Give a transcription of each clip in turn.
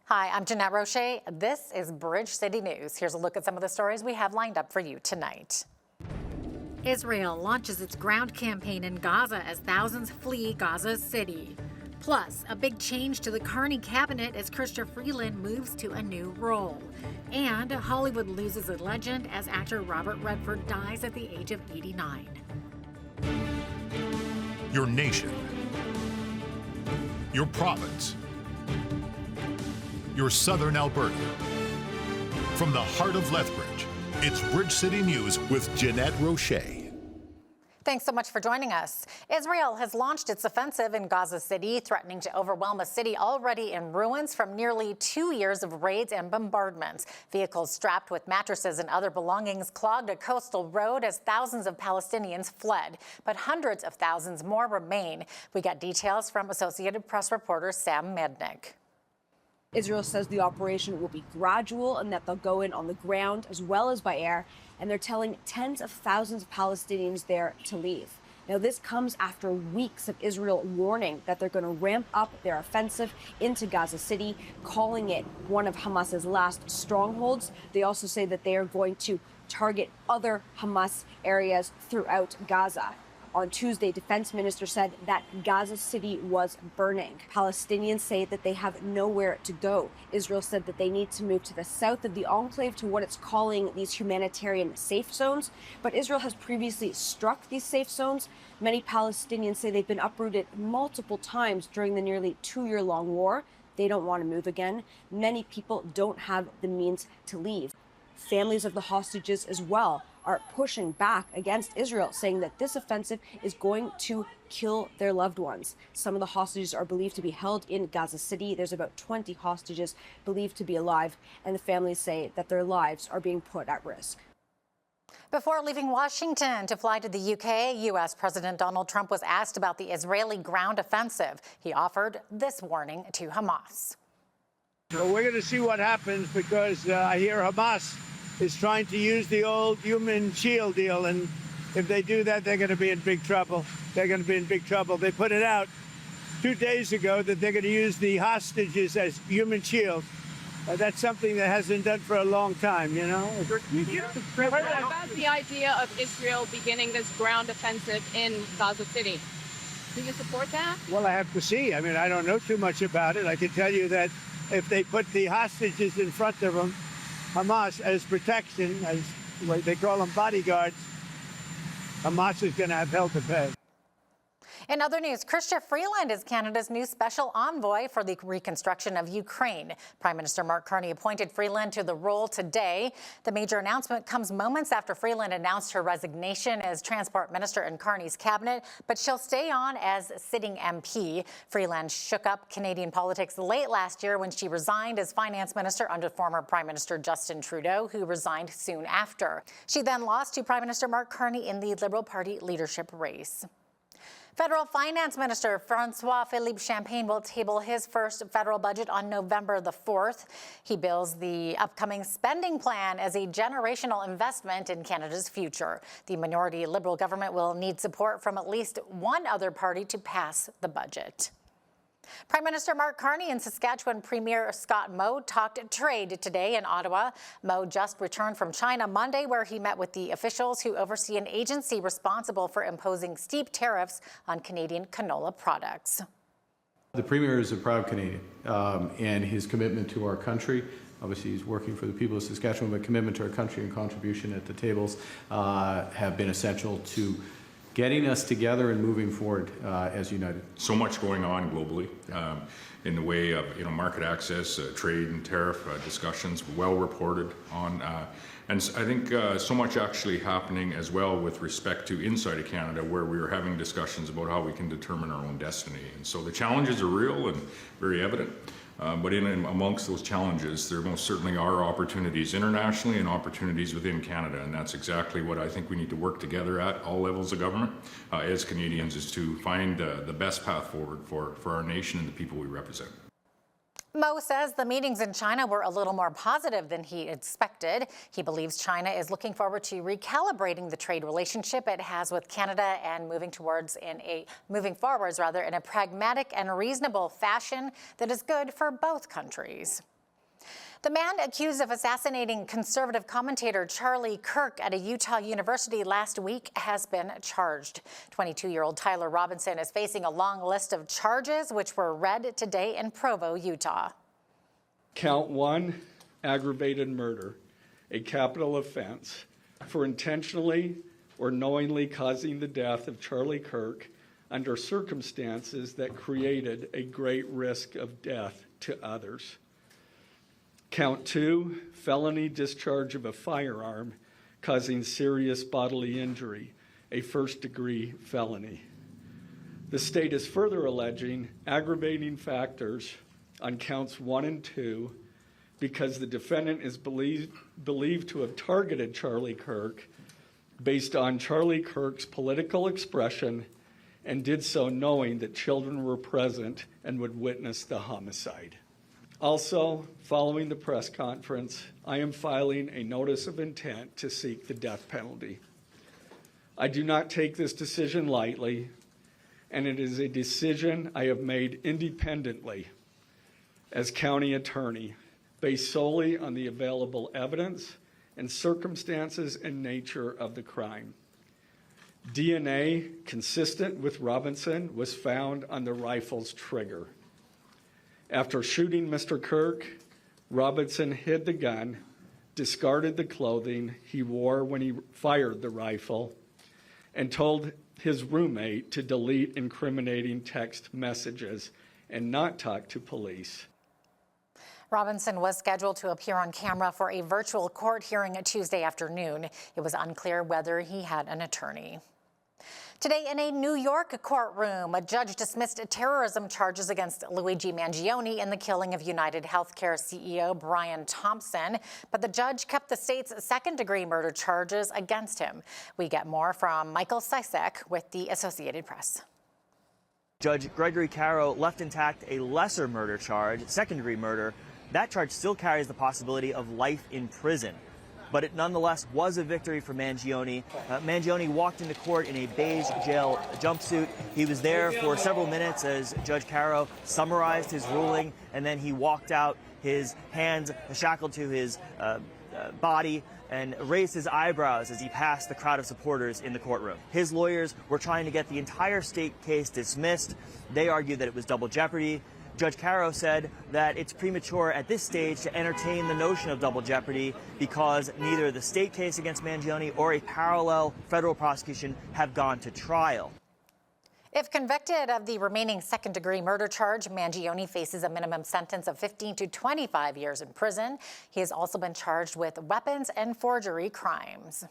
Hi, I'm Jeanette Roche. This is Bridge City News. Here's a look at some of the stories we have lined up for you tonight. Israel launches its ground campaign in Gaza as thousands flee Gaza City. Plus, a big change to the Carney cabinet as Chrystia Freeland moves to a new role. And Hollywood loses a legend as actor Robert Redford dies at the age of 89. Your nation, your province, your southern Alberta. From the heart of Lethbridge, it's Bridge City News with Jeanette Roche. Thanks so much for joining us. Israel has launched its offensive in Gaza City, threatening to overwhelm a city already in ruins from nearly 2 years of raids and bombardments. Vehicles strapped with mattresses and other belongings clogged a coastal road as thousands of Palestinians fled, but hundreds of thousands more remain. We got details from Associated Press reporter Sam Mednick. Israel says the operation will be gradual and that they'll go in on the ground as well as by air, and they're telling tens of thousands of Palestinians there to leave. Now, this comes after weeks of Israel warning that they're going to ramp up their offensive into Gaza City, calling it one of Hamas's last strongholds. They also say that they are going to target other Hamas areas throughout Gaza. On Tuesday, Defense Minister said that Gaza City was burning. Palestinians say that they have nowhere to go. Israel said that they need to move to the south of the enclave to what it's calling these humanitarian safe zones. But Israel has previously struck these safe zones. Many Palestinians say they've been uprooted multiple times during the nearly 2-year-long war. They don't want to move again. Many people don't have the means to leave. Families of the hostages as well are pushing back against Israel, saying that this offensive is going to kill their loved ones. Some of the hostages are believed to be held in Gaza City. There's about 20 hostages believed to be alive, and the families say that their lives are being put at risk. Before leaving Washington to fly to the UK, U.S. President Donald Trump was asked about the Israeli ground offensive. He offered this warning to Hamas. So we're going to see what happens, because I hear Hamas is trying to use the old human shield deal, and if they do that, they're going to be in big trouble. They're going to be in big trouble. They put it out 2 days ago that they're going to use the hostages as human shield. That's something that hasn't done for a long time, you know? What about the idea of Israel beginning this ground offensive in Gaza City? Do you support that? Well, I have to see. I mean, I don't know too much about it. I can tell you that if they put the hostages in front of them, Hamas, as protection, as what they call them, bodyguards, Hamas is going to have hell to pay. In other news, Chrystia Freeland is Canada's new special envoy for the reconstruction of Ukraine. Prime Minister Mark Carney appointed Freeland to the role today. The major announcement comes moments after Freeland announced her resignation as transport minister in Carney's cabinet, but she'll stay on as sitting MP. Freeland shook up Canadian politics late last year when she resigned as finance minister under former Prime Minister Justin Trudeau, who resigned soon after. She then lost to Prime Minister Mark Carney in the Liberal Party leadership race. Federal Finance Minister Francois-Philippe Champagne will table his first federal budget on November the 4th. He bills the upcoming spending plan as a generational investment in Canada's future. The minority Liberal government will need support from at least one other party to pass the budget. Prime Minister Mark Carney and Saskatchewan Premier Scott Moe talked trade today in Ottawa. Moe just returned from China Monday, where he met with the officials who oversee an agency responsible for imposing steep tariffs on Canadian canola products. The Premier is a proud Canadian, and his commitment to our country, obviously he's working for the people of Saskatchewan, but commitment to our country and contribution at the tables have been essential to getting us together and moving forward as united. So much going on globally in the way of market access, trade and tariff discussions, well reported on, and I think so much actually happening as well with respect to inside of Canada, where we are having discussions about how we can determine our own destiny. And so the challenges are real and very evident. But in and amongst those challenges, there most certainly are opportunities internationally and opportunities within Canada, and that's exactly what I think we need to work together at all levels of government as Canadians, is to find the best path forward for our nation and the people we represent. Moe says the meetings in China were a little more positive than he expected. He believes China is looking forward to recalibrating the trade relationship it has with Canada and moving forwards in a pragmatic and reasonable fashion that is good for both countries. The man accused of assassinating conservative commentator Charlie Kirk at a Utah university last week has been charged. 22-year-old Tyler Robinson is facing a long list of charges, which were read today in Provo, Utah. Count 1, aggravated murder, a capital offense for intentionally or knowingly causing the death of Charlie Kirk under circumstances that created a great risk of death to others. Count 2, felony discharge of a firearm causing serious bodily injury, a first-degree felony. The state is further alleging aggravating factors on counts 1 and 2 because the defendant is believed to have targeted Charlie Kirk based on Charlie Kirk's political expression and did so knowing that children were present and would witness the homicide. Also, following the press conference, I am filing a notice of intent to seek the death penalty. I do not take this decision lightly, and it is a decision I have made independently as county attorney, based solely on the available evidence and circumstances and nature of the crime. DNA consistent with Robinson was found on the rifle's trigger. After shooting Mr. Kirk, Robinson hid the gun, discarded the clothing he wore when he fired the rifle, and told his roommate to delete incriminating text messages and not talk to police. Robinson was scheduled to appear on camera for a virtual court hearing Tuesday afternoon. It was unclear whether he had an attorney. Today, in a New York courtroom, a judge dismissed terrorism charges against Luigi Mangione in the killing of United Healthcare CEO Brian Thompson, but the judge kept the state's second-degree murder charges against him. We get more from Michael Sisek with the Associated Press. Judge Gregory Caro left intact a lesser murder charge, second-degree murder. That charge still carries the possibility of life in prison. But it nonetheless was a victory for Mangione. Mangione walked into court in a beige jail jumpsuit. He was there for several minutes as Judge Caro summarized his ruling, and then he walked out, his hands shackled to his body, and raised his eyebrows as he passed the crowd of supporters in the courtroom. His lawyers were trying to get the entire state case dismissed. They argued that it was double jeopardy. Judge Caro said that it's premature at this stage to entertain the notion of double jeopardy because neither the state case against Mangione or a parallel federal prosecution have gone to trial. If convicted of the remaining second-degree murder charge, Mangione faces a minimum sentence of 15 to 25 years in prison. He has also been charged with weapons and forgery crimes.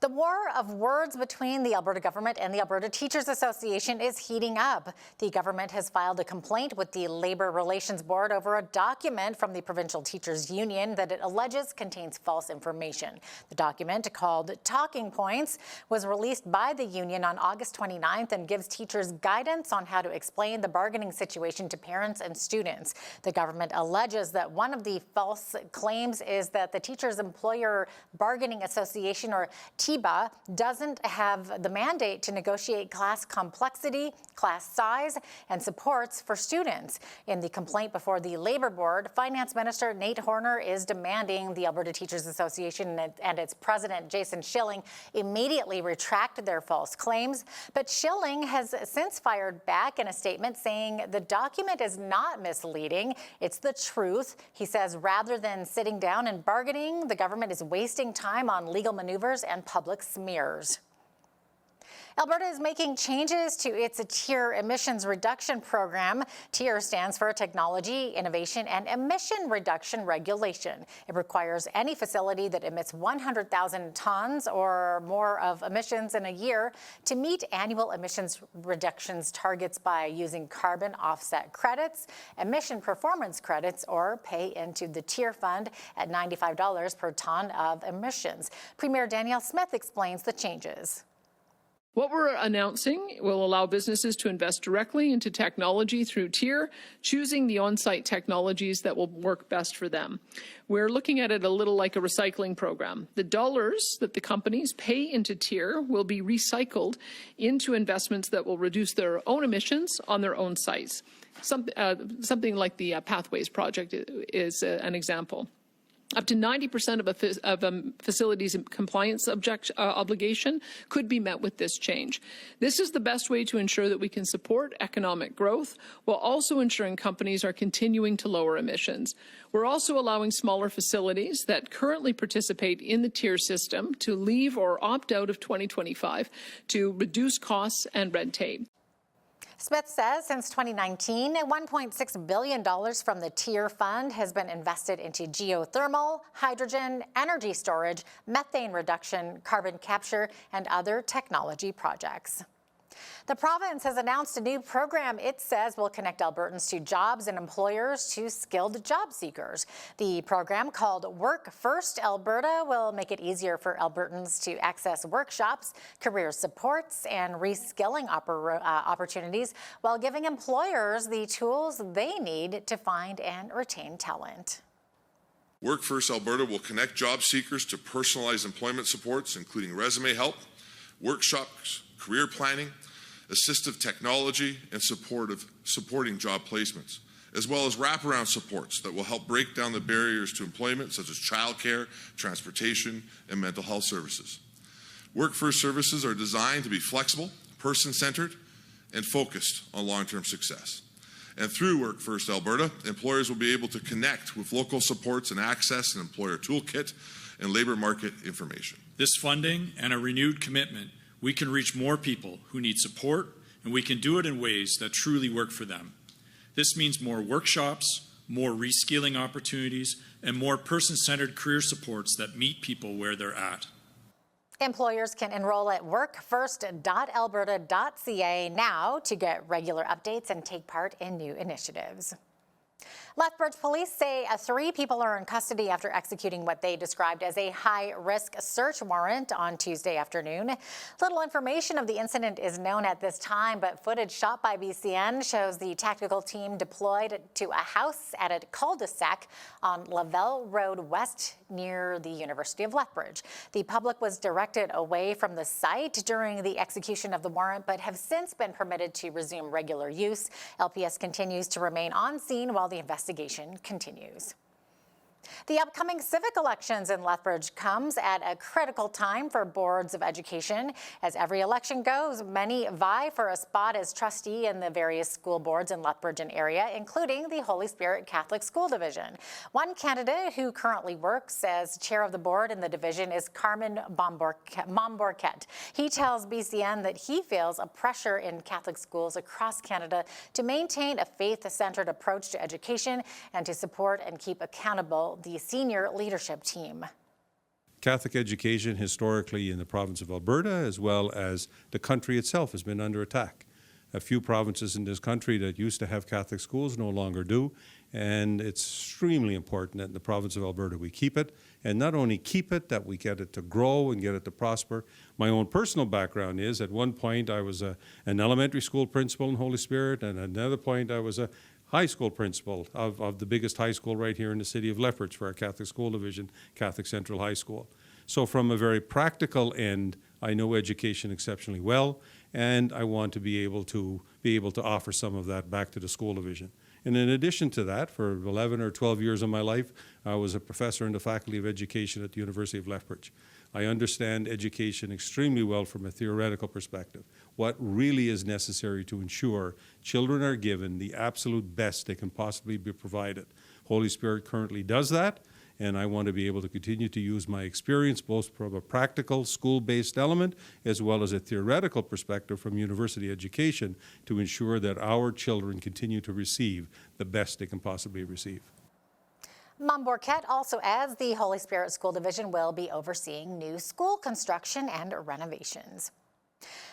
The war of words between the Alberta government and the Alberta Teachers Association is heating up. The government has filed a complaint with the Labour Relations Board over a document from the Provincial Teachers Union that it alleges contains false information. The document, called Talking Points, was released by the union on August 29th and gives teachers guidance on how to explain the bargaining situation to parents and students. The government alleges that one of the false claims is that the Teachers Employer Bargaining Association, or TEBA, doesn't have the mandate to negotiate class complexity, class size, and supports for students. In the complaint before the Labour Board, Finance Minister Nate Horner is demanding the Alberta Teachers Association and its president, Jason Schilling, immediately retract their false claims. But Schilling has since fired back in a statement saying the document is not misleading, it's the truth. He says rather than sitting down and bargaining, the government is wasting time on legal maneuvers and public smears. Alberta is making changes to its TIER emissions reduction program. TIER stands for Technology, Innovation, and Emission Reduction Regulation. It requires any facility that emits 100,000 tons or more of emissions in a year to meet annual emissions reductions targets by using carbon offset credits, emission performance credits, or pay into the TIER fund at $95 per ton of emissions. Premier Danielle Smith explains the changes. What we're announcing will allow businesses to invest directly into technology through TIER, choosing the on-site technologies that will work best for them. We're looking at it a little like a recycling program. The dollars that the companies pay into TIER will be recycled into investments that will reduce their own emissions on their own sites. Something like the Pathways project is an example. Up to 90% of a facility's compliance obligation could be met with this change. This is the best way to ensure that we can support economic growth while also ensuring companies are continuing to lower emissions. We're also allowing smaller facilities that currently participate in the tier system to leave or opt out of 2025 to reduce costs and red tape. Smith says since 2019, $1.6 billion from the TIER fund has been invested into geothermal, hydrogen, energy storage, methane reduction, carbon capture, and other technology projects. The province has announced a new program it says will connect Albertans to jobs and employers to skilled job seekers. The program, called Work First Alberta, will make it easier for Albertans to access workshops, career supports, and reskilling opportunities while giving employers the tools they need to find and retain talent. Work First Alberta will connect job seekers to personalized employment supports, including resume help, workshops, career planning, assistive technology, and supporting job placements, as well as wraparound supports that will help break down the barriers to employment, such as childcare, transportation, and mental health services. Work First services are designed to be flexible, person-centered, and focused on long-term success. And through Work First Alberta, employers will be able to connect with local supports and access an employer toolkit and labour market information. This funding and a renewed commitment, we can reach more people who need support, and we can do it in ways that truly work for them. This means more workshops, more reskilling opportunities, and more person-centered career supports that meet people where they're at. Employers can enroll at workfirst.alberta.ca now to get regular updates and take part in new initiatives. Lethbridge police say 3 people are in custody after executing what they described as a high-risk search warrant on Tuesday afternoon. Little information of the incident is known at this time, but footage shot by BCN shows the tactical team deployed to a house at a cul-de-sac on Lavelle Road West near the University of Lethbridge. The public was directed away from the site during the execution of the warrant, but have since been permitted to resume regular use. LPS continues to remain on scene while the investigation continues. The upcoming civic elections in Lethbridge comes at a critical time for boards of education. As every election goes, many vie for a spot as trustee in the various school boards in Lethbridge and area, including the Holy Spirit Catholic School Division. One candidate who currently works as chair of the board in the division is Carmen Momborquet. He tells BCN that he feels a pressure in Catholic schools across Canada to maintain a faith-centered approach to education and to support and keep accountable the senior leadership team. Catholic education historically in the province of Alberta, as well as the country itself, has been under attack. A few provinces in this country that used to have Catholic schools no longer do, and it's extremely important that in the province of Alberta we keep it, and not only keep it, that we get it to grow and get it to prosper. My own personal background is, at one point I was an elementary school principal in Holy Spirit, and at another point I was a high school principal of the biggest high school right here in the city of Lethbridge for our Catholic School Division, Catholic Central High School. So from a very practical end, I know education exceptionally well, and I want to be able to offer some of that back to the school division. And in addition to that, for 11 or 12 years of my life, I was a professor in the Faculty of Education at the University of Lethbridge. I understand education extremely well from a theoretical perspective. What really is necessary to ensure children are given the absolute best they can possibly be provided. Holy Spirit currently does that, and I want to be able to continue to use my experience both from a practical school-based element as well as a theoretical perspective from university education to ensure that our children continue to receive the best they can possibly receive. Momborquet also adds the Holy Spirit School Division will be overseeing new school construction and renovations.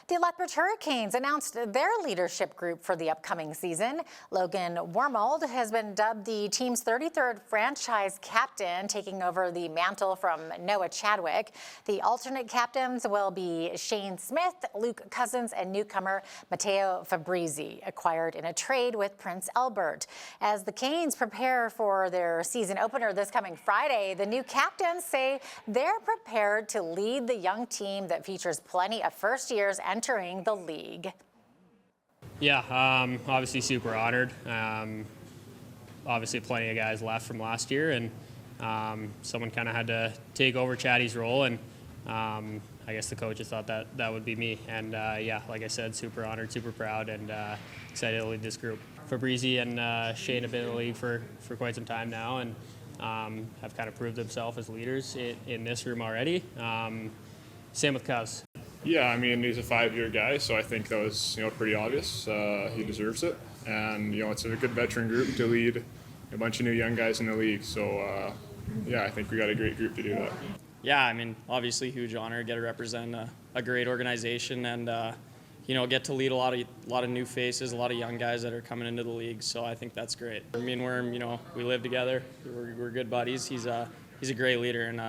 The Lethbridge Hurricanes announced their leadership group for the upcoming season. Logan Wormold has been dubbed the team's 33rd franchise captain, taking over the mantle from Noah Chadwick. The alternate captains will be Shane Smith, Luke Cousins, and newcomer Matteo Fabrizi, acquired in a trade with Prince Albert. As the Canes prepare for their season opener this coming Friday, the new captains say they're prepared to lead the young team that features plenty of first years entering the league. Yeah, obviously super honored. Obviously plenty of guys left from last year, and someone kind of had to take over Chatty's role, and I guess the coaches thought that would be me. And yeah, like I said, super honored, super proud, and excited to lead this group. Fabrizi and Shane have been in the league for quite some time now, and have kind of proved themselves as leaders in this room already. Same with Cuz. Yeah, I mean, he's a 5-year guy, so I think that was, pretty obvious. He deserves it. And, it's a good veteran group to lead a bunch of new young guys in the league. So, yeah, I think we got a great group to do that. Yeah, I mean, obviously huge honor, get to represent a great organization and, get to lead a lot of new faces, a lot of young guys that are coming into the league. So I think that's great. Me and Worm, we live together. We're good buddies. He's a great leader, and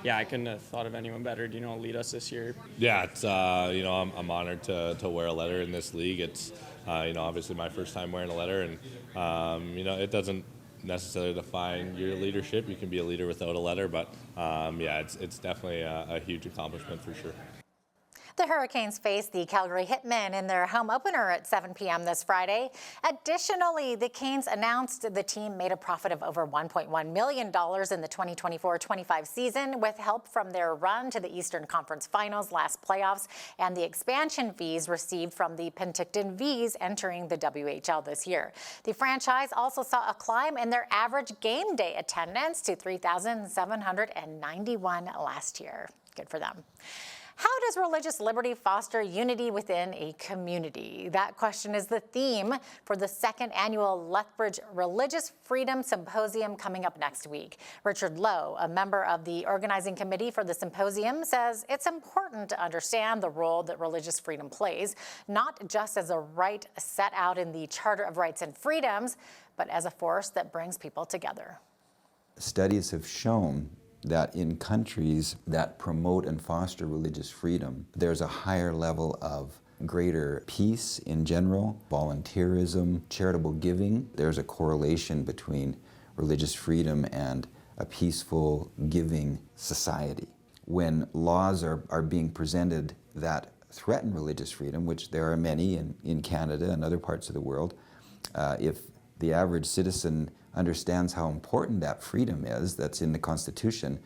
yeah, I couldn't have thought of anyone better to, lead us this year. Yeah, it's, I'm honored to wear a letter in this league. It's, obviously my first time wearing a letter, and, it doesn't necessarily define your leadership. You can be a leader without a letter, but, yeah, it's definitely a huge accomplishment for sure. The Hurricanes face the Calgary Hitmen in their home opener at 7 p.m. this Friday. Additionally, the Canes announced the team made a profit of over $1.1 million in the 2024-25 season with help from their run to the Eastern Conference Finals last playoffs and the expansion fees received from the Penticton Vs entering the WHL this year. The franchise also saw a climb in their average game day attendance to 3,791 last year. Good for them. How does religious liberty foster unity within a community? That question is the theme for the second annual Lethbridge Religious Freedom Symposium coming up next week. Richard Lowe, a member of the organizing committee for the symposium, says it's important to understand the role that religious freedom plays, not just as a right set out in the Charter of Rights and Freedoms, but as a force that brings people together. Studies have shown that in countries that promote and foster religious freedom, there's a higher level of greater peace in general, volunteerism, charitable giving. There's a correlation between religious freedom and a peaceful, giving society. When laws are being presented that threaten religious freedom, which there are many in Canada and other parts of the world, if the average citizen understands how important that freedom is that's in the Constitution,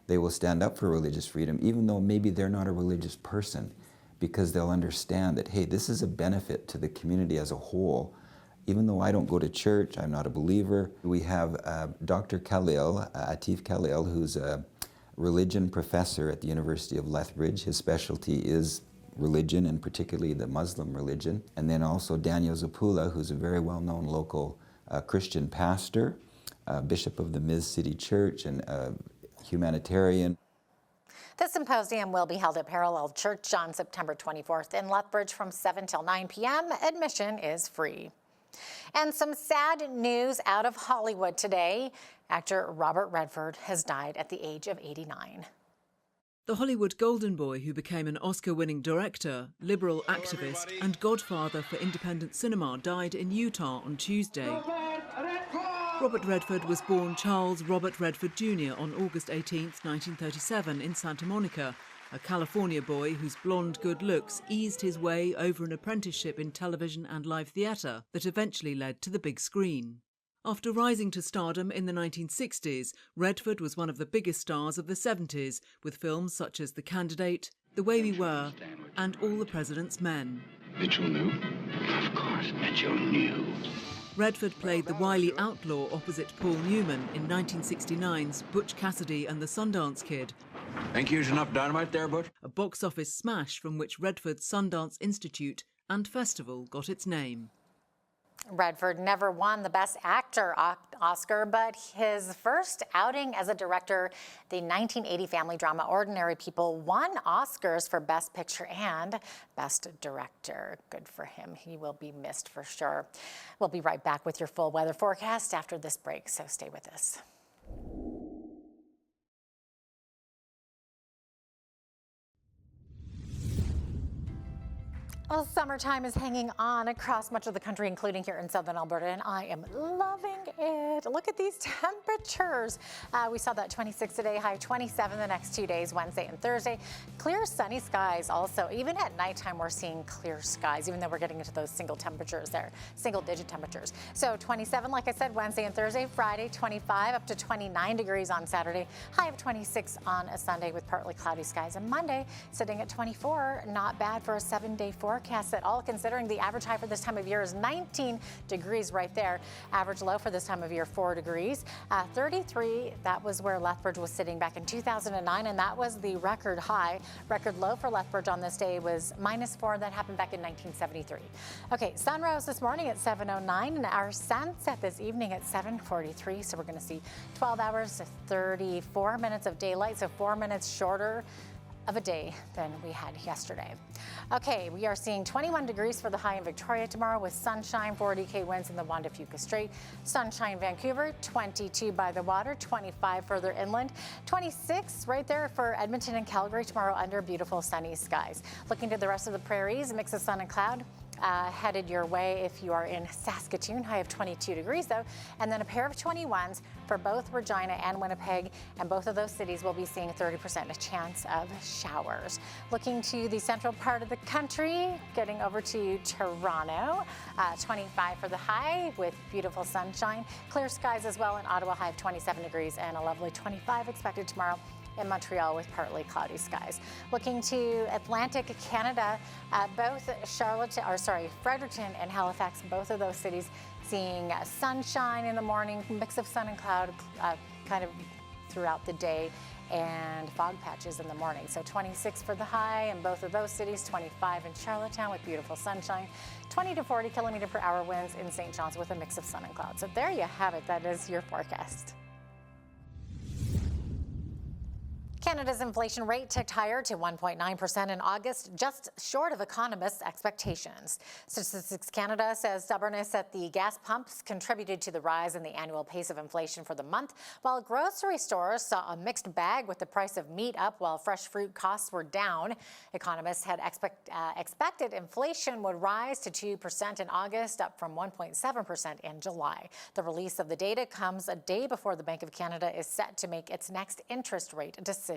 they will stand up for religious freedom, even though maybe they're not a religious person, because they'll understand that, hey, this is a benefit to the community as a whole. Even though I don't go to church, I'm not a believer. We have Dr. Khalil, Atif Khalil, who's a religion professor at the University of Lethbridge. His specialty is religion, and particularly the Muslim religion. And then also Daniel Zapula, who's a very well-known local Christian pastor, bishop of the Miz City Church, and humanitarian. The symposium will be held at Parallel Church on September 24th in Lethbridge from 7 till 9 p.m. Admission is free. And some sad news out of Hollywood today. Actor Robert Redford has died at the age of 89. The Hollywood golden boy who became an Oscar-winning director, liberal activist and godfather for independent cinema died in Utah on Tuesday. Robert Redford was born Charles Robert Redford Jr. on August 18, 1937 in Santa Monica, a California boy whose blonde good looks eased his way over an apprenticeship in television and live theatre that eventually led to the big screen. After rising to stardom in the 1960s, Redford was one of the biggest stars of the 70s, with films such as The Candidate, The Way We Were, and All the President's Men. Mitchell knew? Of course, Mitchell knew. Redford played the wily outlaw opposite Paul Newman in 1969's Butch Cassidy and the Sundance Kid. Think you used enough dynamite there, Butch? A box office smash from which Redford's Sundance Institute and Festival got its name. Redford never won the Best Actor Oscar, but his first outing as a director, the 1980 family drama Ordinary People, won Oscars for Best Picture and Best Director. Good for him. He will be missed for sure. We'll be right back with your full weather forecast after this break, so stay with us. Well, summertime is hanging on across much of the country, including here in southern Alberta, and I am loving it. Look at these temperatures. We saw that 26 today, high 27 the next 2 days, Wednesday and Thursday. Clear sunny skies also. Even at nighttime, we're seeing clear skies, even though we're getting into those single temperatures there, single digit temperatures. So 27, like I said, Wednesday and Thursday. Friday, 25 up to 29 degrees on Saturday. High of 26 on a Sunday with partly cloudy skies. And Monday, sitting at 24, not bad for a 7-day forecast at all, considering the average high for this time of year is 19 degrees right there. Average low for this time of year, 4 degrees. 33, that was where Lethbridge was sitting back in 2009, and that was the record high. Record low for Lethbridge on this day was -4. That happened back in 1973. Okay, sunrise this morning at 7:09, and our sunset this evening at 7:43. So we're going to see 12 hours, 34 minutes of daylight, so 4 minutes shorter of a day than we had yesterday. Okay, we are seeing 21 degrees for the high in Victoria tomorrow with sunshine, 40 winds in the Juan de Fuca Strait. Sunshine Vancouver, 22 by the water, 25 further inland, 26 right there for Edmonton and Calgary tomorrow under beautiful sunny skies. Looking to the rest of the prairies, a mix of sun and cloud. Headed your way if you are in Saskatoon, high of 22 degrees though, and then a pair of 21s for both Regina and Winnipeg, and both of those cities will be seeing a 30% chance of showers. Looking to the central part of the country, getting over to Toronto, 25 for the high with beautiful sunshine, clear skies as well in Ottawa, high of 27 degrees and a lovely 25 expected tomorrow in Montreal with partly cloudy skies. Looking to Atlantic Canada, both Fredericton and Halifax, both of those cities seeing sunshine in the morning, mix of sun and cloud kind of throughout the day, and fog patches in the morning. So 26 for the high in both of those cities, 25 in Charlottetown with beautiful sunshine, 20 to 40 kilometer per hour winds in St. John's with a mix of sun and cloud. So there you have it. That is your forecast. Canada's inflation rate ticked higher to 1.9% in August, just short of economists' expectations. Statistics Canada says stubbornness at the gas pumps contributed to the rise in the annual pace of inflation for the month, while grocery stores saw a mixed bag with the price of meat up while fresh fruit costs were down. Economists had expected inflation would rise to 2% in August, up from 1.7% in July. The release of the data comes a day before the Bank of Canada is set to make its next interest rate decision.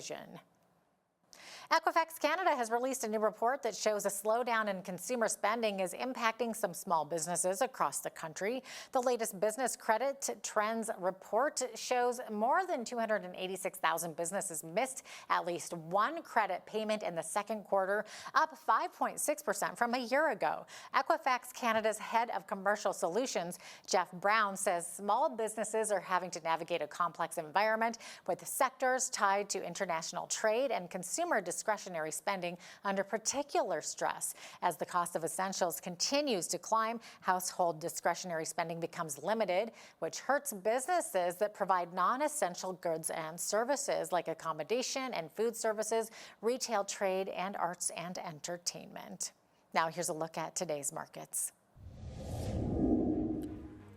Equifax Canada has released a new report that shows a slowdown in consumer spending is impacting some small businesses across the country. The latest business credit trends report shows more than 286,000 businesses missed at least one credit payment in the second quarter, up 5.6% from a year ago. Equifax Canada's head of commercial solutions, Jeff Brown, says small businesses are having to navigate a complex environment with sectors tied to international trade and consumer discretionary spending under particular stress. As the cost of essentials continues to climb, household discretionary spending becomes limited, which hurts businesses that provide non-essential goods and services like accommodation and food services, retail trade, and arts and entertainment. Now here's a look at today's markets.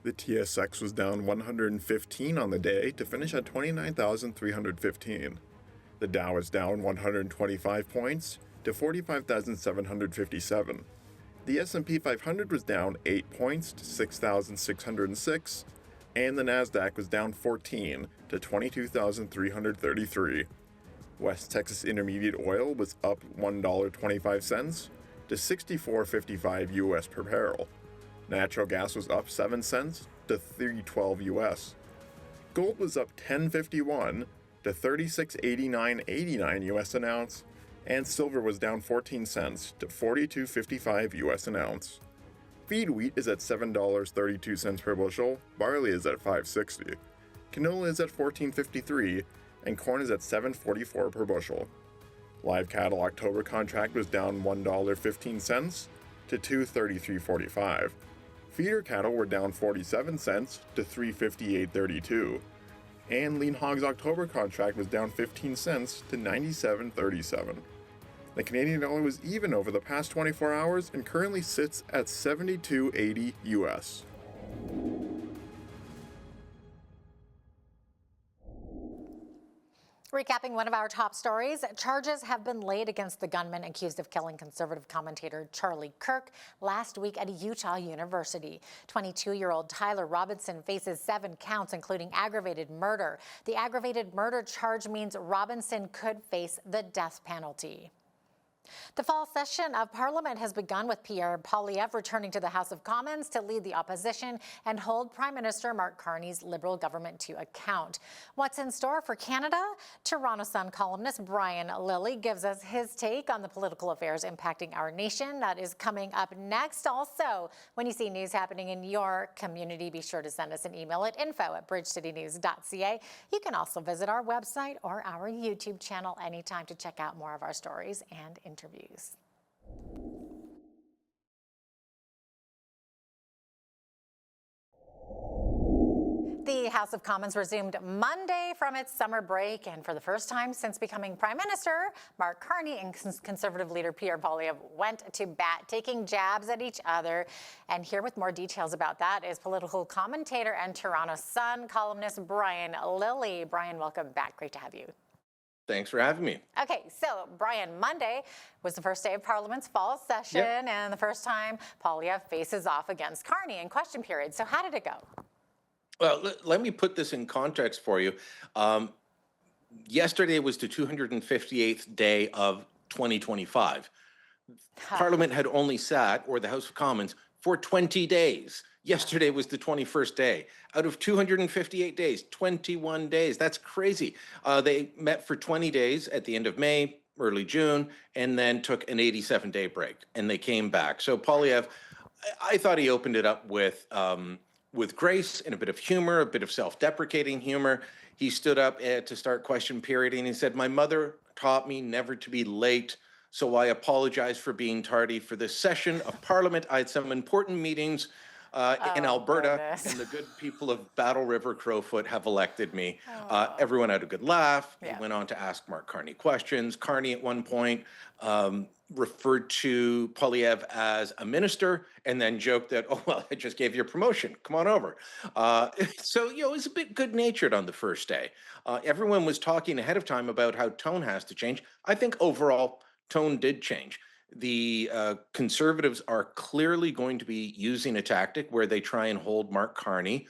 The TSX was down 115 on the day to finish at 29,315. The Dow is down 125 points to 45,757. The S&P 500 was down 8 points to 6,606, and the Nasdaq was down 14 to 22,333. West Texas Intermediate oil was up $1.25 to $64.55 US per barrel. Natural gas was up 7 cents to $3.12 US. Gold was up $10.51 to $36.89.89 US an ounce, and silver was down 14 cents to $42.55 US an ounce. Feed wheat is at $7.32 per bushel, barley is at $5.60, canola is at $14.53, and corn is at $7.44 per bushel. Live cattle October contract was down $1.15 to $2.3345. Feeder cattle were down 47 cents to $3.5832. And lean hogs October contract was down 15 cents to 97.37. The Canadian dollar was even over the past 24 hours and currently sits at 72.80 US. Recapping one of our top stories, charges have been laid against the gunman accused of killing conservative commentator Charlie Kirk last week at Utah University. 22-year-old Tyler Robinson faces 7 counts, including aggravated murder. The aggravated murder charge means Robinson could face the death penalty. The fall session of Parliament has begun, with Pierre Poilievre returning to the House of Commons to lead the opposition and hold Prime Minister Mark Carney's Liberal government to account. What's in store for Canada? Toronto Sun columnist Brian Lilly gives us his take on the political affairs impacting our nation. That is coming up next. Also, when you see news happening in your community, be sure to send us an email at info@bridgecitynews.ca. You can also visit our website or our YouTube channel anytime to check out more of our stories and interviews. The House of Commons resumed Monday from its summer break, and for the first time since becoming Prime Minister, Mark Carney and Conservative leader Pierre Poilievre went to bat, taking jabs at each other. And here with more details about that is political commentator and Toronto Sun columnist Brian Lilly. Brian, welcome back. Great to have you. Thanks for having me. Okay, so Brian, Monday was the first day of Parliament's fall session, and the first time Poilievre faces off against Carney in question period. So how did it go? Well, let me put this in context for you. Yesterday was the 258th day of 2025. Parliament had only sat, or the House of Commons, for 20 days. Yesterday was the 21st day. Out of 258 days, 21 days. That's crazy. They met for 20 days at the end of May, early June, and then took an 87-day break, and they came back. So Poilievre, I thought he opened it up with grace and a bit of humor, a bit of self-deprecating humor. He stood up to start question period, and he said, "My mother taught me never to be late, so I apologize for being tardy for this session of Parliament. I had some important meetings in Alberta, and the good people of Battle River Crowfoot have elected me." Everyone had a good laugh. He went on to ask Mark Carney questions. Carney at one point referred to Poilievre as a minister, and then joked that, "Oh, well, I just gave you a promotion. Come on over." So, it was a bit good-natured on the first day. Everyone was talking ahead of time about how tone has to change. I think overall, tone did change. The Conservatives are clearly going to be using a tactic where they try and hold Mark Carney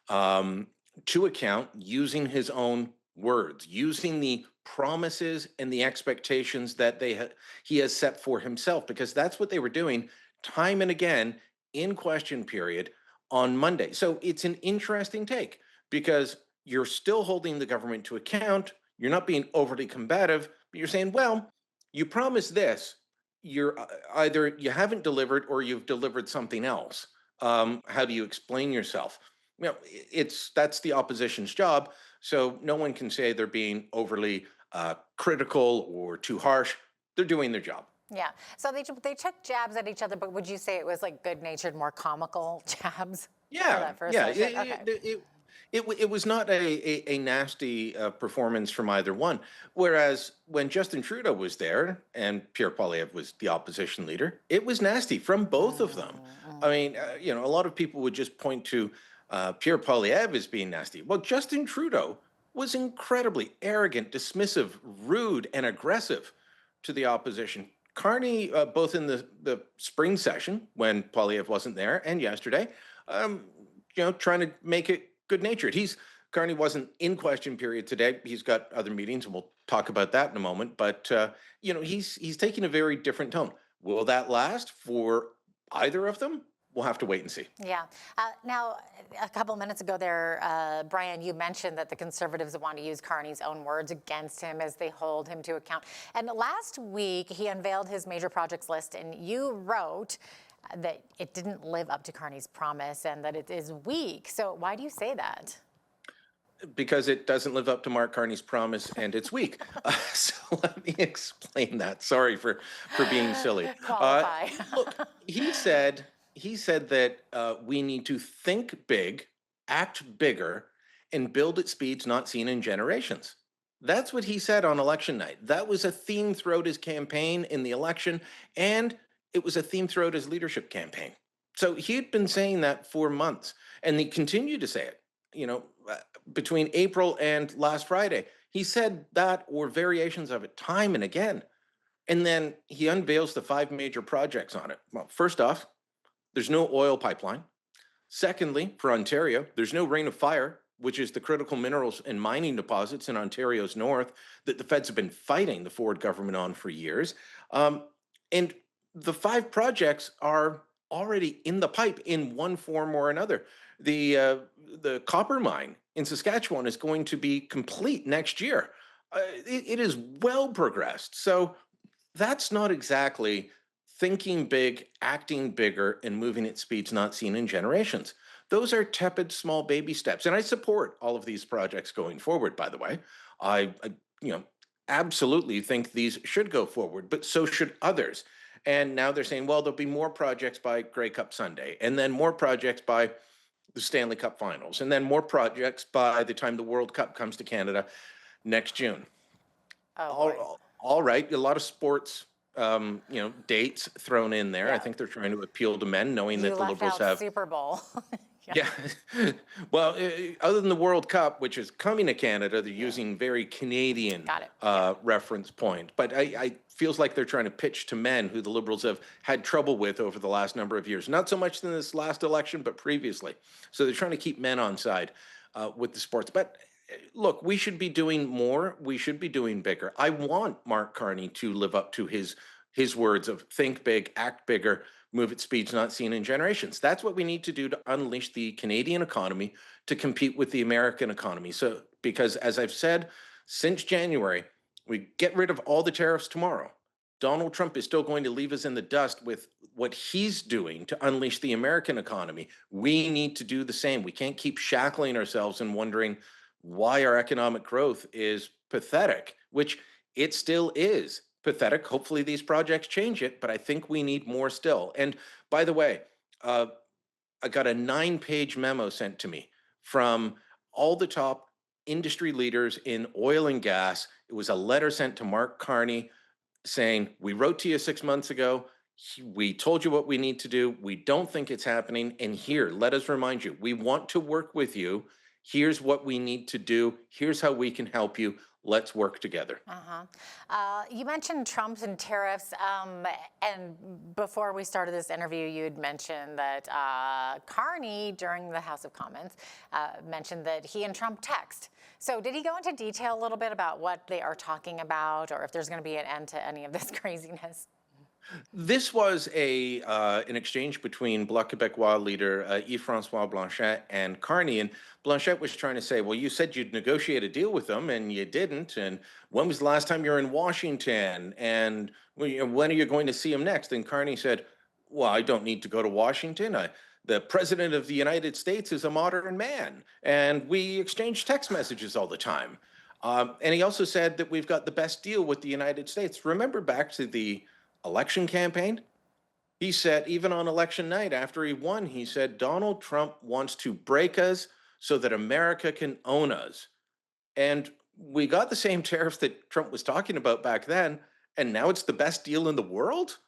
to account using his own words, using the promises and the expectations that he has set for himself, because that's what they were doing time and again in question period on Monday. So it's an interesting take, because you're still holding the government to account. You're not being overly combative, but you're saying, well, you promised this. You're either you haven't delivered or you've delivered something else. How do you explain yourself? That's the opposition's job. So no one can say they're being overly critical or too harsh. They're doing their job. Yeah. So they took jabs at each other, but would you say it was like good-natured, more comical jabs? Yeah. It was not a nasty performance from either one. Whereas when Justin Trudeau was there and Pierre Poilievre was the opposition leader, it was nasty from both of them. I mean, a lot of people would just point to Pierre Poilievre as being nasty. Well, Justin Trudeau was incredibly arrogant, dismissive, rude, and aggressive to the opposition. Carney, both in the spring session when Poilievre wasn't there and yesterday, trying to make it good-natured. Carney wasn't in question period today. He's got other meetings, and we'll talk about that in a moment. But he's taking a very different tone. Will that last for either of them? We'll have to wait and see. Yeah. Now, a couple of minutes ago there, Brian, you mentioned that the Conservatives want to use Carney's own words against him as they hold him to account. And last week, he unveiled his major projects list, and you wrote that it didn't live up to Carney's promise and that it is weak. So why do you say that? Because it doesn't live up to Mark Carney's promise and it's weak. So let me explain that. Sorry for being silly. Look, he said that we need to think big, act bigger, and build at speeds not seen in generations. That's what he said on election night. That was a theme throughout his campaign in the election, and it was a theme throughout his leadership campaign. So he'd been saying that for months, and he continued to say it. Between April and last Friday, He said that or variations of it time and again. And then he unveils the 5 major projects on it. Well, first off, there's no oil pipeline. Secondly, for Ontario, there's no Ring of Fire, which is the critical minerals and mining deposits in Ontario's north that the feds have been fighting the Ford government on for years. And the 5 projects are already in the pipe in one form or another. The copper mine in Saskatchewan is going to be complete next year. It is well progressed. So that's not exactly thinking big, acting bigger, and moving at speeds not seen in generations. Those are tepid, small baby steps. And I support all of these projects going forward, by the way. I absolutely think these should go forward, but so should others. And now they're saying, well, there'll be more projects by Grey Cup Sunday, and then more projects by the Stanley Cup Finals, and then more projects by the time the World Cup comes to Canada next June. All right, a lot of sports dates thrown in there. I think they're trying to appeal to men, knowing that the Liberals have Super Bowl. Yeah. Well, other than the World Cup, which is coming to Canada, they're using very Canadian reference point. But I feels like they're trying to pitch to men who the Liberals have had trouble with over the last number of years. Not so much in this last election, but previously. So they're trying to keep men on side with the sports. But look, we should be doing more. We should be doing bigger. I want Mark Carney to live up to his words of think big, act bigger, move at speeds not seen in generations. That's what we need to do to unleash the Canadian economy to compete with the American economy. So, because as I've said, since January, we get rid of all the tariffs tomorrow. Donald Trump is still going to leave us in the dust with what he's doing to unleash the American economy. We need to do the same. We can't keep shackling ourselves and wondering why our economic growth is pathetic, which it still is pathetic. Hopefully these projects change it, but I think we need more still. And by the way, I got a 9-page memo sent to me from all the top industry leaders in oil and gas. It was a letter sent to Mark Carney saying, we wrote to you 6 months ago. We told you what we need to do. We don't think it's happening. And here, let us remind you, we want to work with you. Here's what we need to do. Here's how we can help you. Let's work together. You mentioned Trump and tariffs, and before we started this interview, you had mentioned that Carney, during the House of Commons, mentioned that he and Trump text. So did he go into detail a little bit about what they are talking about, or if there's going to be an end to any of this craziness? This was an exchange between Bloc Québécois leader Yves-François Blanchet and Carney. And Blanchet was trying to say, well, you said you'd negotiate a deal with them and you didn't. And when was the last time you were in Washington? And when are you going to see him next? And Carney said, well, I don't need to go to Washington. The president of the United States is a modern man. And we exchange text messages all the time. And he also said that we've got the best deal with the United States. Remember back to the election campaign? He said, even on election night after he won, he said, Donald Trump wants to break us so that America can own us. And we got the same tariffs that Trump was talking about back then, and now it's the best deal in the world?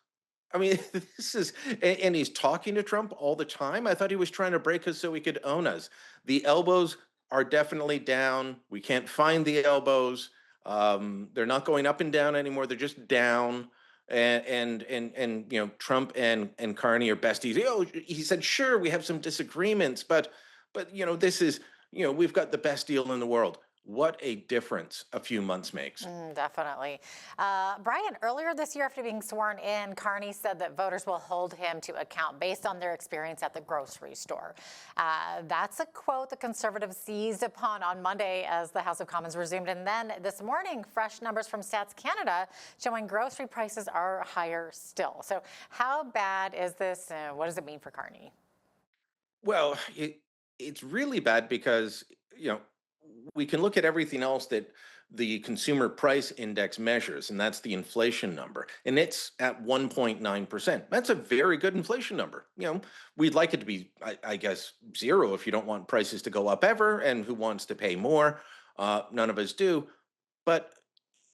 I mean, this is, and he's talking to Trump all the time. I thought he was trying to break us so he could own us. The elbows are definitely down. We can't find the elbows. They're not going up and down anymore. They're just down. And Trump and Carney are besties. He said, sure, we have some disagreements, but this is, we've got the best deal in the world. What a difference a few months makes. Definitely. Brian, earlier this year after being sworn in, Carney said that voters will hold him to account based on their experience at the grocery store. That's a quote the Conservatives seized upon on Monday as the House of Commons resumed. And then this morning, fresh numbers from Stats Canada showing grocery prices are higher still. So how bad is this? What does it mean for Carney? Well, it's really bad because, we can look at everything else that the consumer price index measures, and that's the inflation number, and it's at 1.9%. That's a very good inflation number. We'd like it to be, I guess, 0 if you don't want prices to go up ever, and who wants to pay more? None of us do. But,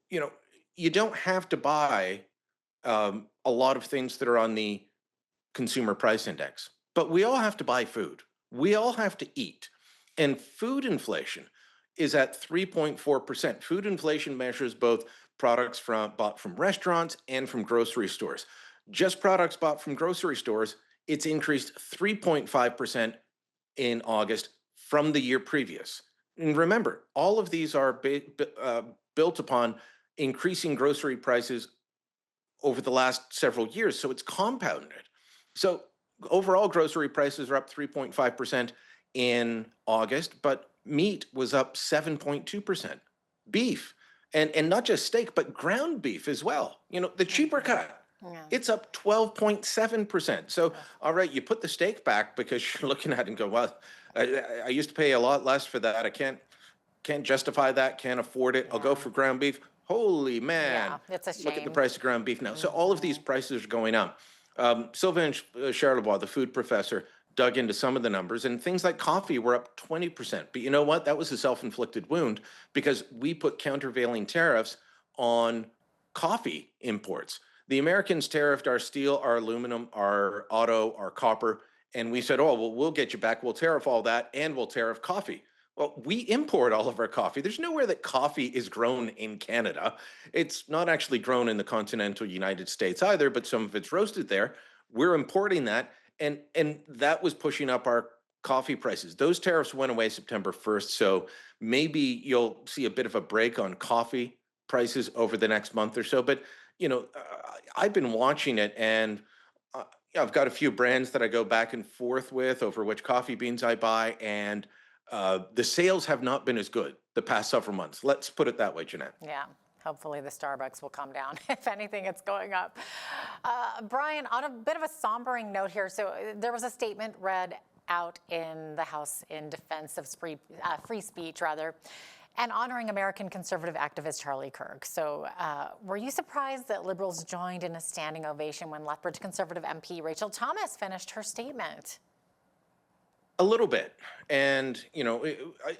you don't have to buy a lot of things that are on the consumer price index, but we all have to buy food. We all have to eat. And food inflation is at 3.4%. Food inflation measures both products bought from restaurants and from grocery stores. Just products bought from grocery stores, it's increased 3.5% in August from the year previous. And remember, all of these are built upon increasing grocery prices over the last several years, so it's compounded. So overall grocery prices are up 3.5% in August, but meat was up 7.2%. Beef, and not just steak, but ground beef as well. You know, the cheaper cut, it's up 12.7%. So, all right, you put the steak back because you're looking at it and go, well, I used to pay a lot less for that. I can't justify that, can't afford it. I'll go for ground beef. Holy man, it's a shame. Look at the price of ground beef now. So all of these prices are going up. Sylvain Charlebois, the food professor, dug into some of the numbers, and things like coffee were up 20%. But you know what? That was a self-inflicted wound because we put countervailing tariffs on coffee imports. The Americans tariffed our steel, our aluminum, our auto, our copper, and we said, oh, well, we'll get you back. We'll tariff all that, and we'll tariff coffee. Well, we import all of our coffee. There's nowhere that coffee is grown in Canada. It's not actually grown in the continental United States either, but some of it's roasted there. We're importing that, and that was pushing up our coffee prices. Those tariffs went away September 1st, so maybe you'll see a bit of a break on coffee prices over the next month or so. But, you know, I've been watching it, and I've got a few brands that I go back and forth with over which coffee beans I buy, and the sales have not been as good the past several months. Let's put it that way, Jeanette. Yeah. Hopefully the Starbucks will come down. If anything, it's going up. Brian, on a bit of a sombering note here, so there was a statement read out in the House in defense of free speech, and honoring American conservative activist Charlie Kirk. So were you surprised that Liberals joined in a standing ovation when Lethbridge Conservative MP Rachel Thomas finished her statement? A little bit. And, you know,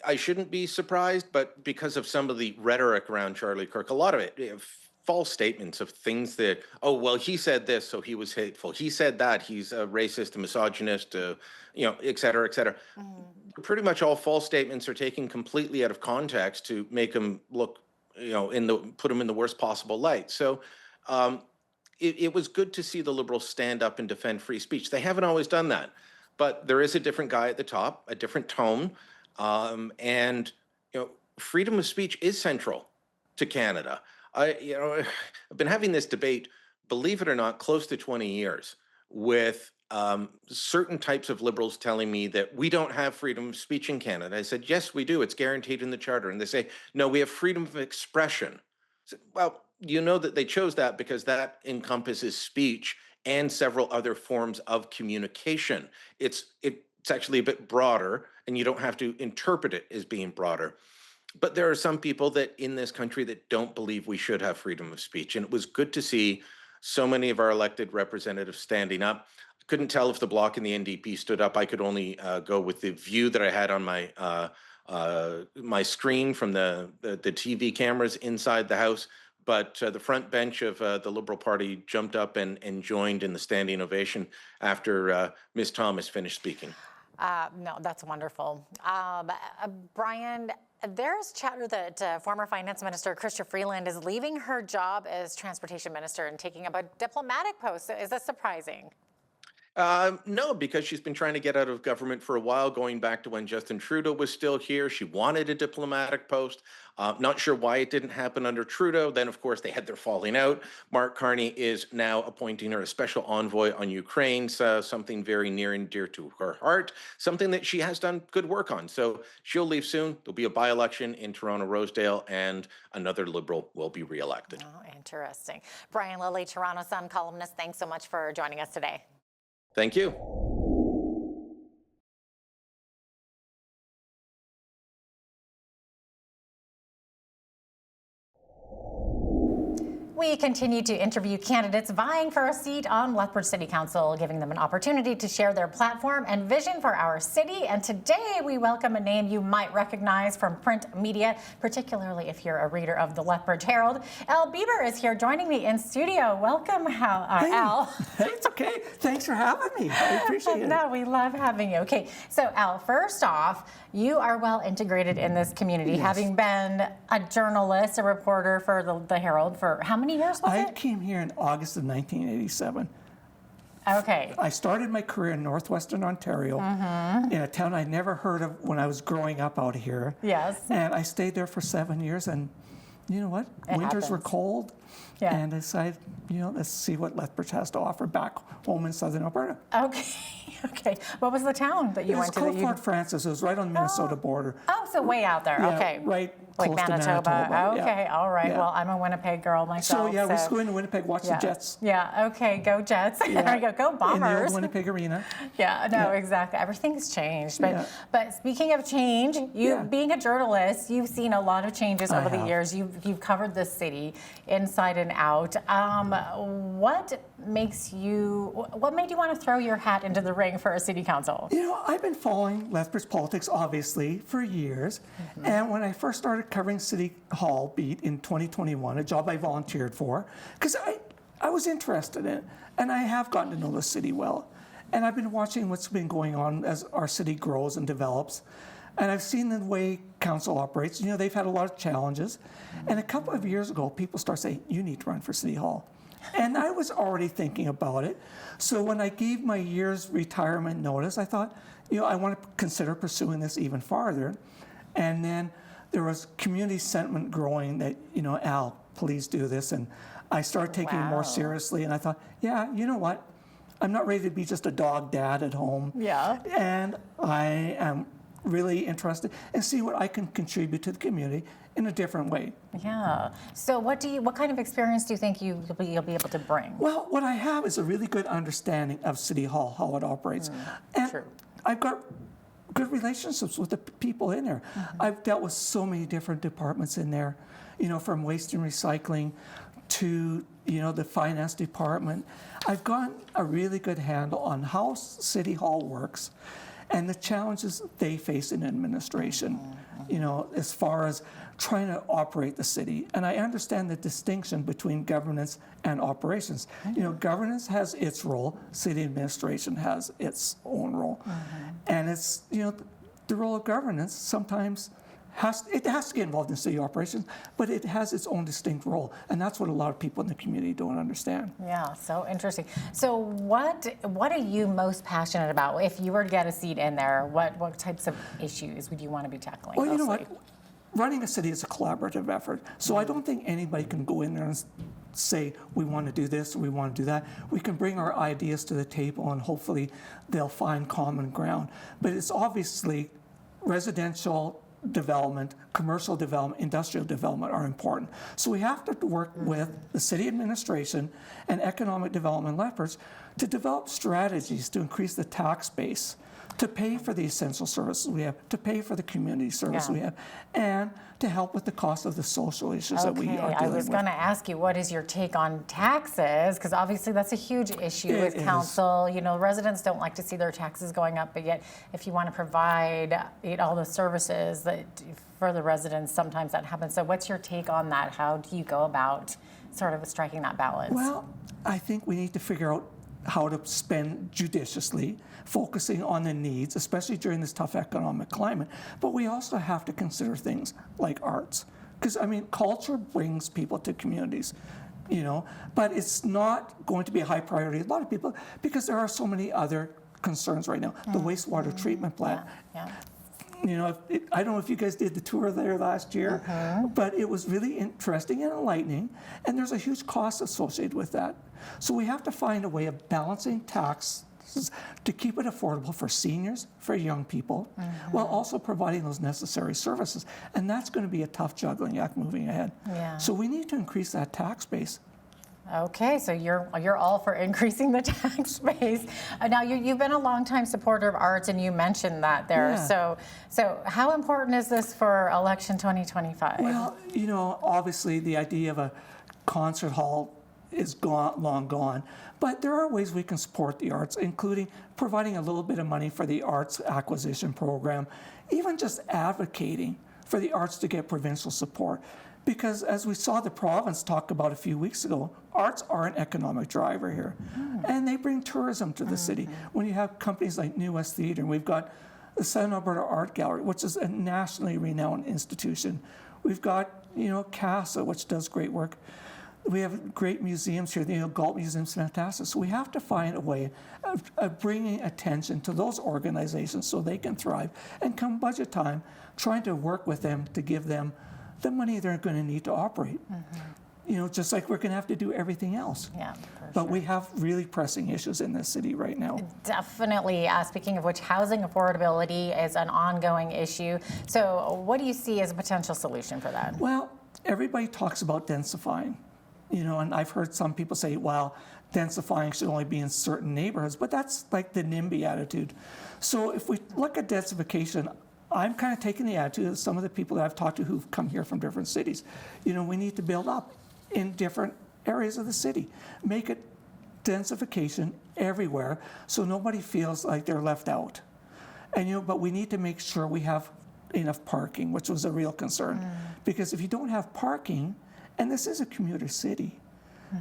I shouldn't be surprised, but because of some of the rhetoric around Charlie Kirk, a lot of it, false statements of things that, oh, well, he said this, so he was hateful. He said that, he's a racist, a misogynist, you know, et cetera, et cetera. Pretty much all false statements are taken completely out of context to make them look, you know, put them in the worst possible light. So it was good to see the Liberals stand up and defend free speech. They haven't always done that. But there is a different guy at the top, a different tone, and you know, freedom of speech is central to Canada. I've been having this debate, believe it or not, close to 20 years with certain types of Liberals telling me that we don't have freedom of speech in Canada. I said, yes, we do. It's guaranteed in the Charter. And they say, no, we have freedom of expression. I said, well, you know that they chose that because that encompasses speech and several other forms of communication. It's actually a bit broader, and you don't have to interpret it as being broader. But there are some people that in this country that don't believe we should have freedom of speech. And it was good to see so many of our elected representatives standing up. Couldn't tell if the Bloc and the NDP stood up. I could only go with the view that I had on my screen from the TV cameras inside the House. But the front bench of the Liberal Party jumped up and joined in the standing ovation after Ms. Thomas finished speaking. No, that's wonderful. Brian, there's chatter that former Finance Minister Chrystia Freeland is leaving her job as Transportation Minister and taking up a diplomatic post. Is this surprising? No, because she's been trying to get out of government for a while, going back to when Justin Trudeau was still here. She wanted a diplomatic post. Not sure why it didn't happen under Trudeau. Then, of course, they had their falling out. Mark Carney is now appointing her a special envoy on Ukraine, so something very near and dear to her heart, something that she has done good work on. So she'll leave soon. There'll be a by-election in Toronto-Rosedale, and another Liberal will be reelected. Oh, interesting. Brian Lilly, Toronto Sun columnist, thanks so much for joining us today. Thank you. We continue to interview candidates vying for a seat on Lethbridge City Council, giving them an opportunity to share their platform and vision for our city. And today we welcome a name you might recognize from print media, particularly if you're a reader of the Lethbridge Herald. Al Bieber is here joining me in studio. Welcome, Al. It's okay. Thanks for having me. I appreciate it. No, we love having you. Okay, so Al, first off, you are well integrated in this community, having been a journalist, a reporter for the Herald for how many years was I it? came here in August of 1987. Okay. I started my career in northwestern Ontario in a town I'd never heard of when I was growing up out here. Yes. And I stayed there for 7 years, and you know what? Winters were cold, and I decided, let's see what Lethbridge has to offer back home in southern Alberta. Okay. Okay. What was the town that you went to? It was called Fort Francis. It was right on the Minnesota border. Oh, so way out there. Yeah, Okay. right like close to Manitoba. Okay. Yeah. All right. Yeah. Well, I'm a Winnipeg girl myself. So yeah, we used to go into Winnipeg, watch the Jets. Yeah. Okay. Go Jets. Yeah. There we go. Go Bombers. In the old Winnipeg Arena. Yeah. No. Exactly. Everything's changed. But speaking of change, you being a journalist, you've seen a lot of changes over the years. You've covered this city inside and out. What made you want to throw your hat into the ring for a city council? I've been following Lethbridge politics, obviously, for years. And when I first started covering City Hall beat in 2021, a job I volunteered for, because I was interested in it, and I have gotten to know the city well. And I've been watching what's been going on as our city grows and develops. And I've seen the way council operates. They've had a lot of challenges. And a couple of years ago, people started saying, you need to run for City Hall. And I was already thinking about it. So when I gave my year's retirement notice, I thought, I want to consider pursuing this even farther. And then there was community sentiment growing that, Al, please do this. And I started taking it more seriously. And I thought, yeah, you know what? I'm not ready to be just a dog dad at home. Yeah. And I am really interested and see what I can contribute to the community in a different way. Yeah. So what kind of experience do you think you'll be able to bring? Well, what I have is a really good understanding of City Hall, how it operates. And I've got good relationships with the people in there. I've dealt with so many different departments in there, from waste and recycling to, the finance department. I've got a really good handle on how City Hall works and the challenges they face in administration, as far as trying to operate the city. And I understand the distinction between governance and operations. Governance has its role, city administration has its own role. And it's, the role of governance sometimes has to get involved in city operations, but it has its own distinct role. And that's what a lot of people in the community don't understand. Yeah, so interesting. So what are you most passionate about? If you were to get a seat in there, what types of issues would you want to be tackling? Well, you know what? Running a city is a collaborative effort. So I don't think anybody can go in there and say, we want to do this, or we want to do that. We can bring our ideas to the table and hopefully they'll find common ground. But it's obviously residential development, commercial development, industrial development are important. So we have to work with the city administration and economic development efforts to develop strategies to increase the tax base, to pay for the essential services we have, to pay for the community service we have, and to help with the cost of the social issues that we are dealing with. I was going to ask you, what is your take on taxes? Because obviously that's a huge issue with council. Residents don't like to see their taxes going up, but yet if you want to provide all the services that for the residents, sometimes that happens. So what's your take on that? How do you go about sort of striking that balance? Well, I think we need to figure out how to spend judiciously, focusing on the needs, especially during this tough economic climate. But we also have to consider things like arts. Because, culture brings people to communities, but it's not going to be a high priority. A lot of people, because there are so many other concerns right now. The wastewater treatment plant. I don't know if you guys did the tour there last year, but it was really interesting and enlightening, and there's a huge cost associated with that. So we have to find a way of balancing taxes to keep it affordable for seniors, for young people, while also providing those necessary services. And that's going to be a tough juggling act moving ahead. So we need to increase that tax base. Okay, so you're all for increasing the tax base. Now you've been a longtime supporter of arts, and you mentioned that there. Yeah. So how important is this for election 2025? Well, obviously the idea of a concert hall is long gone, but there are ways we can support the arts, including providing a little bit of money for the arts acquisition program, even just advocating for the arts to get provincial support. Because as we saw the province talk about a few weeks ago, arts are an economic driver here. And they bring tourism to the city. When you have companies like New West Theatre, and we've got the Southern Alberta Art Gallery, which is a nationally renowned institution. We've got, CASA, which does great work. We have great museums here. The Galt Museum's fantastic. So we have to find a way of bringing attention to those organizations so they can thrive. And come budget time, trying to work with them to give them the money they're going to need to operate. Just like we're going to have to do everything else. Yeah, but we have really pressing issues in this city right now. Definitely. Speaking of which, housing affordability is an ongoing issue. So what do you see as a potential solution for that? Well, everybody talks about densifying, and I've heard some people say, well, densifying should only be in certain neighborhoods, but that's like the NIMBY attitude. So if we look at densification, I'm kind of taking the attitude of some of the people that I've talked to who've come here from different cities. We need to build up in different areas of the city. Make it densification everywhere so nobody feels like they're left out. And but we need to make sure we have enough parking, which was a real concern. Because if you don't have parking, and this is a commuter city,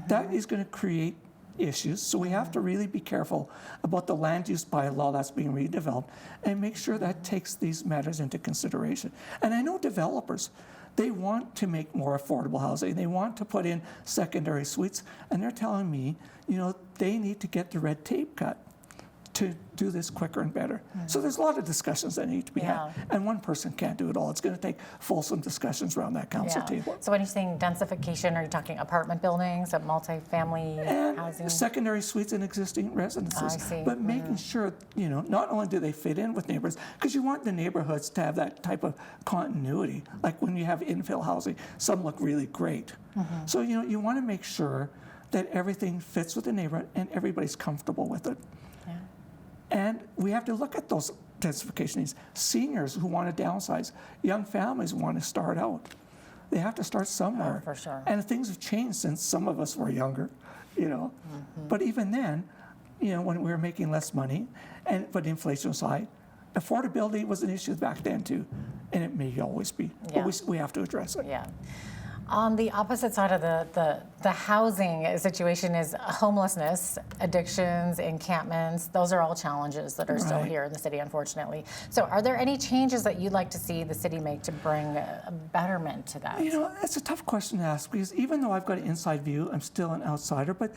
that is going to create issues. So we have to really be careful about the land use bylaw that's being redeveloped and make sure that takes these matters into consideration. And I know developers, they want to make more affordable housing. They want to put in secondary suites, and they're telling me, they need to get the red tape cut to do this quicker and better. So there's a lot of discussions that need to be had, and one person can't do it all. It's going to take fulsome discussions around that council table. So when you're saying densification, are you talking apartment buildings, multifamily and housing? Secondary suites in existing residences. I see. But making sure, not only do they fit in with neighbors, because you want the neighborhoods to have that type of continuity. Like when you have infill housing, some look really great. So, you want to make sure that everything fits with the neighborhood and everybody's comfortable with it. And we have to look at those densification needs. Seniors who want to downsize, young families who want to start out. They have to start somewhere. For sure. And things have changed since some of us were younger, But even then, when we were making less money, but inflation was high, affordability was an issue back then too, and it may always be. But we have to address it. Yeah. On the opposite side of the housing situation is homelessness, addictions, encampments. Those are all challenges that are still here in the city, unfortunately. So are there any changes that you'd like to see the city make to bring a betterment to that? It's a tough question to ask because even though I've got an inside view, I'm still an outsider. But,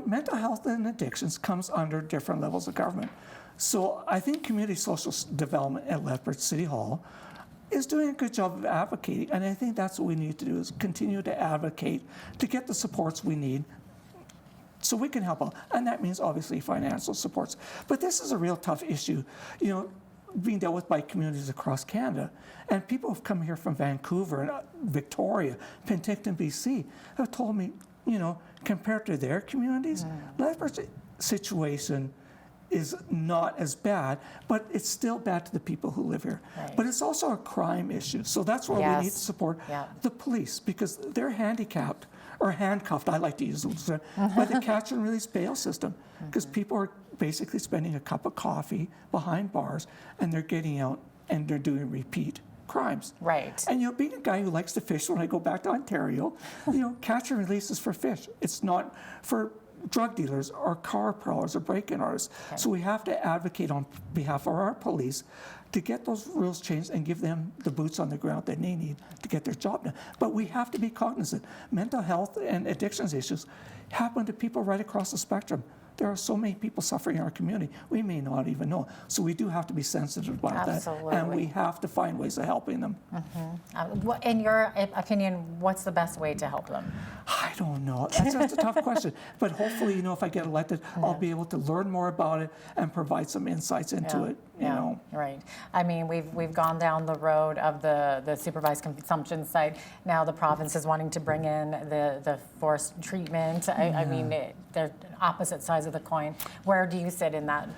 mental health and addictions comes under different levels of government. So I think community social development at Lethbridge City Hall is doing a good job of advocating, and I think that's what we need to do is continue to advocate to get the supports we need so we can help out. And that means obviously financial supports. But this is a real tough issue, being dealt with by communities across Canada. And people who've come here from Vancouver and Victoria, Penticton, BC, have told me, compared to their communities, Lethbridge's situation is not as bad, but it's still bad to the people who live here. But it's also a crime issue. So that's where we need to support the police because they're handicapped or handcuffed, I like to use the term, by the catch and release bail system because people are basically spending a cup of coffee behind bars and they're getting out and they're doing repeat crimes. Right. And being a guy who likes to fish, when I go back to Ontario, catch and release is for fish. It's not for drug dealers or car prowlers or break-in artists. So we have to advocate on behalf of our police to get those rules changed and give them the boots on the ground that they need to get their job done. But we have to be cognizant. Mental health and addictions issues happen to people right across the spectrum. There are so many people suffering in our community, we may not even know. So we do have to be sensitive about that. And we have to find ways of helping them. In your opinion, what's the best way to help them? I don't know. That's a tough question. But hopefully, if I get elected, I'll be able to learn more about it and provide some insights into it. Right. I mean, we've gone down the road of the supervised consumption site. Now the province is wanting to bring in the forced treatment. I mean, they're opposite sides of the coin. Where do you sit in that?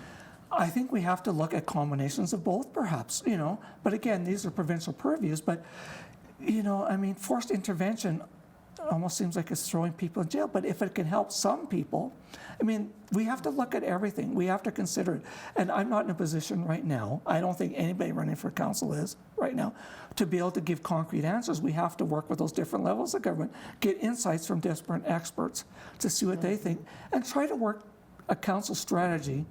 I think we have to look at combinations of both, perhaps. But again, these are provincial purviews. But forced intervention almost seems like it's throwing people in jail. But if it can help some people, we have to look at everything. We have to consider it. And I'm not in a position right now, I don't think anybody running for council is right now, to be able to give concrete answers. We have to work with those different levels of government, get insights from different experts to see what they think, and try to work a council strategy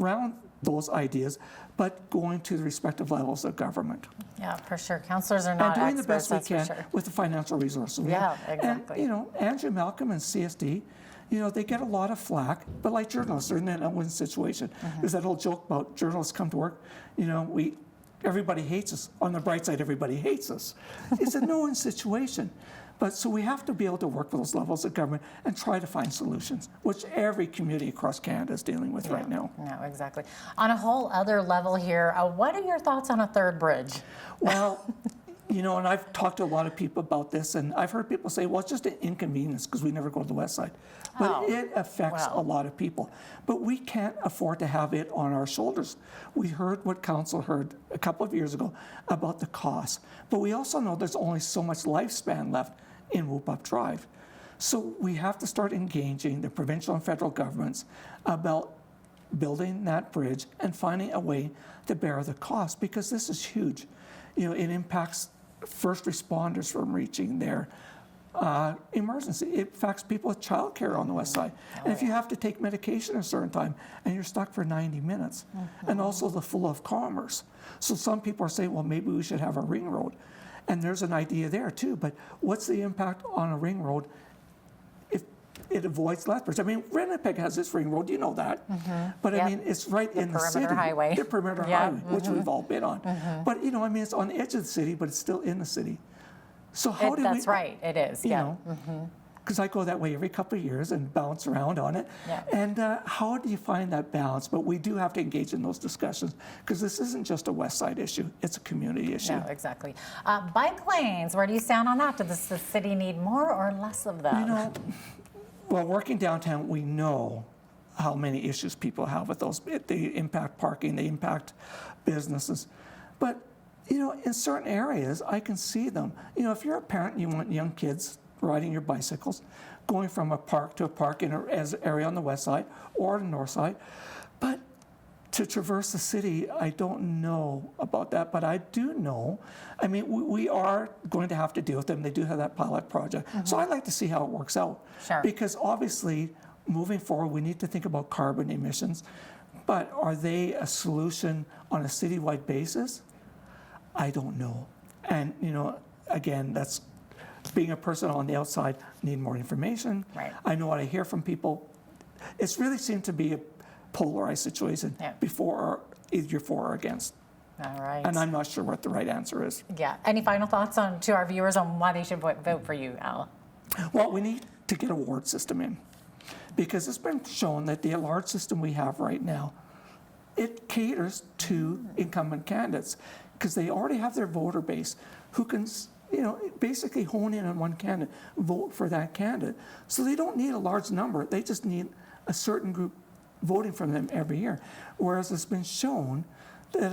around those ideas, but going to the respective levels of government. Yeah, for sure. Councillors are not and doing experts, the best we that's can for sure. with the financial resources we Yeah, have. exactly. And, you know, Andrew Malcolm and CSD, you know, they get a lot of flack, but like journalists, they're in that win situation. There's that whole joke about journalists come to work, you know, everybody hates us. On the bright side, everybody hates us. It's a no-win situation. But so we have to be able to work with those levels of government and try to find solutions, which every community across Canada is dealing with right now. No, exactly. On a whole other level here, what are your thoughts on a third bridge? Well, you know, and I've talked to a lot of people about this, and I've heard people say, well, it's just an inconvenience because we never go to the west side. But it affects a lot of people. But we can't afford to have it on our shoulders. We heard what Council heard a couple of years ago about the cost. But we also know there's only so much lifespan left in Whoop Up Drive. So we have to start engaging the provincial and federal governments about building that bridge and finding a way to bear the cost, because this is huge. You know, it impacts first responders from reaching their emergency. It affects people with childcare on the west side. And if you have to take medication at a certain time and you're stuck for 90 minutes, and also the flow of commerce. So some people are saying, well, maybe we should have a ring road. And there's an idea there too, but what's the impact on a ring road if it avoids Lethbridge? I mean, Winnipeg has its ring road, you know that. But I mean, it's right in the city. Highway. The perimeter highway, which we've all been on. But you know, I mean, it's on the edge of the city, but it's still in the city. So how do we? That's right, it is, you know, because I go that way every couple of years and bounce around on it. And how do you find that balance? But we do have to engage in those discussions, because this isn't just a west side issue, it's a community issue. No, exactly. Bike lanes, where do you stand on that? Does the city need more or less of them? You know, well, working downtown, we know how many issues people have with those. They impact parking, they impact businesses. But, you know, in certain areas, I can see them. You know, if you're a parent and you want young kids riding your bicycles, going from a park to a park in an area on the west side or the north side. But to traverse the city, I don't know about that, but I do know, I mean, we are going to have to deal with them. They do have that pilot project. So I'd like to see how it works out. Because obviously, moving forward, we need to think about carbon emissions, but are they a solution on a citywide basis? I don't know. And, you know, again, that's being a person on the outside, need more information. I know what I hear from people. It's really seemed to be a polarized situation before or either you're for or against. All right. And I'm not sure what the right answer is. Yeah. Any final thoughts to our viewers on why they should vote for you, Al? Well, we need to get a ward system in, because it's been shown that the award system we have right now, it caters to incumbent candidates, because they already have their voter base who can, you know, basically hone in on one candidate, vote for that candidate. So they don't need a large number. They just need a certain group voting for them every year. Whereas it's been shown that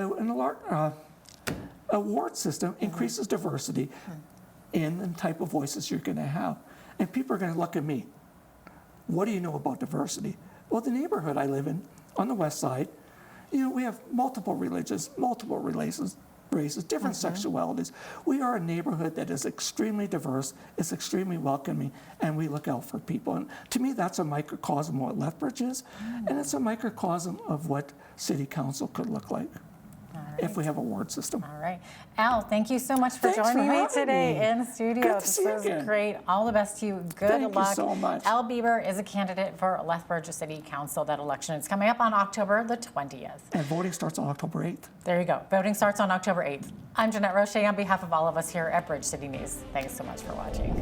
a ward system increases diversity in the type of voices you're going to have. And people are going to look at me. What do you know about diversity? Well, the neighborhood I live in on the west side, you know, we have multiple religions, multiple races, different sexualities. We are a neighborhood that is extremely diverse, is extremely welcoming, and we look out for people. And to me, that's a microcosm of what Lethbridge is, and it's a microcosm of what City Council could look like if we have a ward system. All right. Al, thank you so much for joining me today in studio. Good to see you This was again. great. All the best to you. Good Thank luck. you so much. Al Bieber is a candidate for Lethbridge City Council. That election is coming up on October the 20th. And voting starts on October 8th. There you go. Voting starts on October 8th. I'm Jeanette Roche on behalf of all of us here at Bridge City News. Thanks so much for watching.